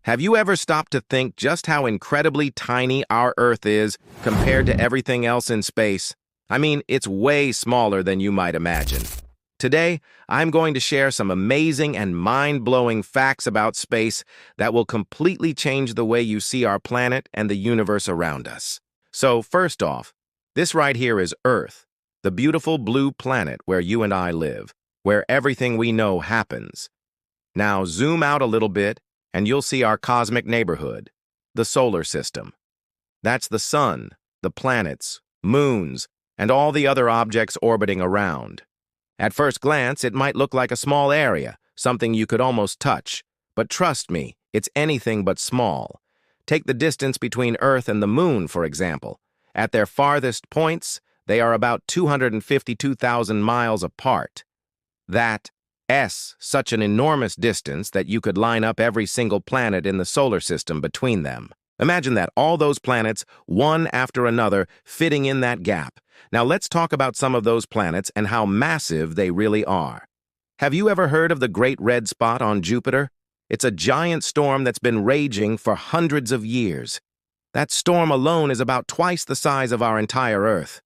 Have you ever stopped to think just how incredibly tiny our Earth is compared to everything else in space? I mean, it's way smaller than you might imagine. Today, I'm going to share some amazing and mind-blowing facts about space that will completely change the way you see our planet and the universe around us. So, first off, this right here is Earth, the beautiful blue planet where you and I live, where everything we know happens. Now, zoom out a little bit, and you'll see our cosmic neighborhood, the solar system. That's the sun, the planets, moons, and all the other objects orbiting around. At first glance, it might look like a small area, something you could almost touch. But trust me, it's anything but small. Take the distance between Earth and the Moon, for example. At their farthest points, they are about 252,000 miles apart. That's such an enormous distance that you could line up every single planet in the solar system between them. Imagine that, all those planets, one after another, fitting in that gap. Now let's talk about some of those planets and how massive they really are. Have you ever heard of the Great Red Spot on Jupiter? It's a giant storm that's been raging for hundreds of years. That storm alone is about twice the size of our entire Earth.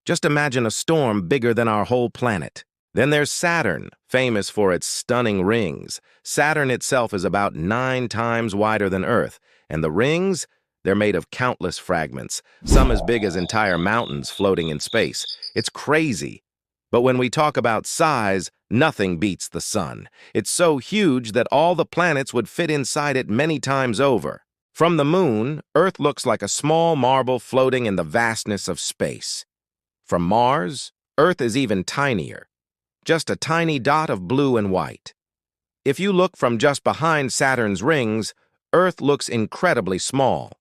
Just imagine a storm bigger than our whole planet. Then there's Saturn, famous for its stunning rings. Saturn itself is about 9 times wider than Earth, and the rings, they're made of countless fragments, some as big as entire mountains floating in space. It's crazy. But when we talk about size, nothing beats the sun. It's so huge that all the planets would fit inside it many times over. From the moon, Earth looks like a small marble floating in the vastness of space. From Mars, Earth is even tinier. Just a tiny dot of blue and white. If you look from just behind Saturn's rings, Earth looks incredibly small.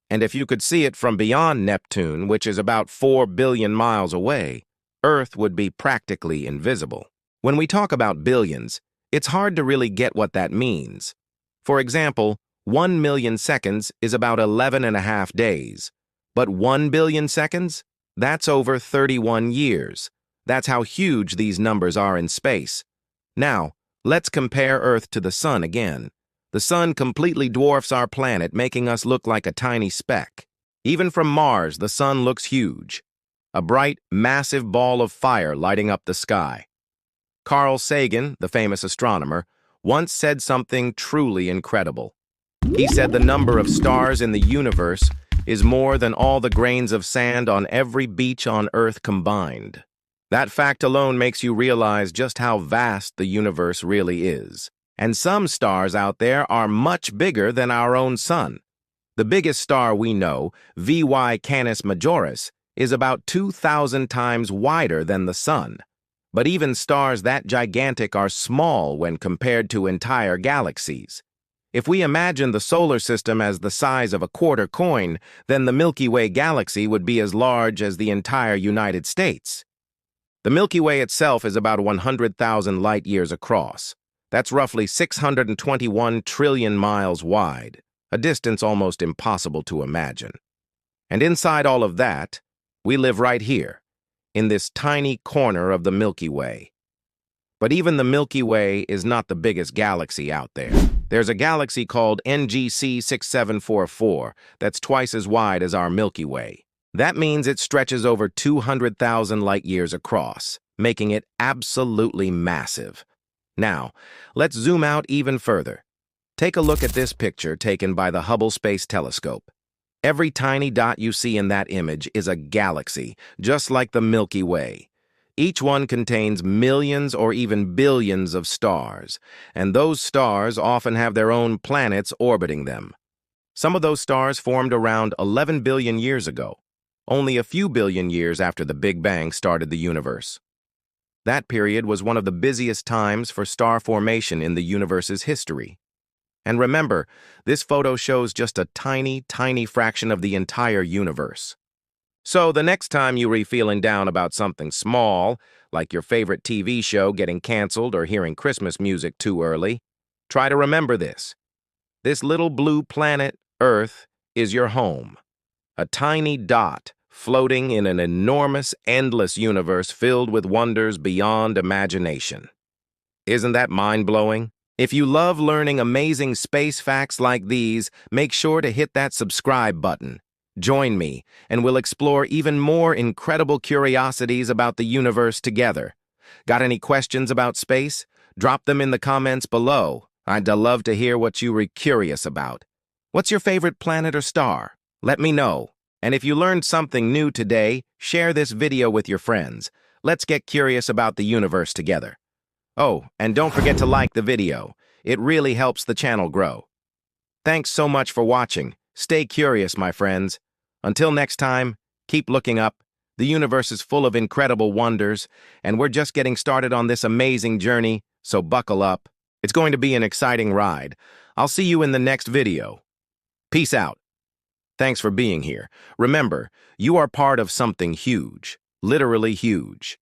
And if you could see it from beyond Neptune, which is about 4 billion miles away, Earth would be practically invisible. When we talk about billions, it's hard to really get what that means. For example, 1 million seconds is about 11.5 days. But 1 billion seconds? That's over 31 years. That's how huge these numbers are in space. Now, let's compare Earth to the Sun again. The Sun completely dwarfs our planet, making us look like a tiny speck. Even from Mars, the Sun looks huge. A bright, massive ball of fire lighting up the sky. Carl Sagan, the famous astronomer, once said something truly incredible. He said the number of stars in the universe is more than all the grains of sand on every beach on Earth combined. That fact alone makes you realize just how vast the universe really is. And some stars out there are much bigger than our own sun. The biggest star we know, VY Canis Majoris, is about 2,000 times wider than the sun. But even stars that gigantic are small when compared to entire galaxies. If we imagine the solar system as the size of a quarter coin, then the Milky Way galaxy would be as large as the entire United States. The Milky Way itself is about 100,000 light-years across. That's roughly 621 trillion miles wide, a distance almost impossible to imagine. And inside all of that, we live right here, in this tiny corner of the Milky Way. But even the Milky Way is not the biggest galaxy out there. There's a galaxy called NGC 6744 that's twice as wide as our Milky Way. That means it stretches over 200,000 light-years across, making it absolutely massive. Now, let's zoom out even further. Take a look at this picture taken by the Hubble Space Telescope. Every tiny dot you see in that image is a galaxy, just like the Milky Way. Each one contains millions or even billions of stars, and those stars often have their own planets orbiting them. Some of those stars formed around 11 billion years ago. Only a few billion years after the Big Bang started the universe. That period was one of the busiest times for star formation in the universe's history. And remember, this photo shows just a tiny, tiny fraction of the entire universe. So the next time you're feeling down about something small, like your favorite TV show getting canceled or hearing Christmas music too early, try to remember this. This little blue planet, Earth, is your home. A tiny dot floating in an enormous, endless universe filled with wonders beyond imagination. Isn't that mind-blowing? If you love learning amazing space facts like these, make sure to hit that subscribe button. Join me, and we'll explore even more incredible curiosities about the universe together. Got any questions about space? Drop them in the comments below. I'd love to hear what you were curious about. What's your favorite planet or star? Let me know. And if you learned something new today, share this video with your friends. Let's get curious about the universe together. Oh, and don't forget to like the video. It really helps the channel grow. Thanks so much for watching. Stay curious, my friends. Until next time, keep looking up. The universe is full of incredible wonders, and we're just getting started on this amazing journey, so buckle up. It's going to be an exciting ride. I'll see you in the next video. Peace out. Thanks for being here. Remember, you are part of something huge, literally huge.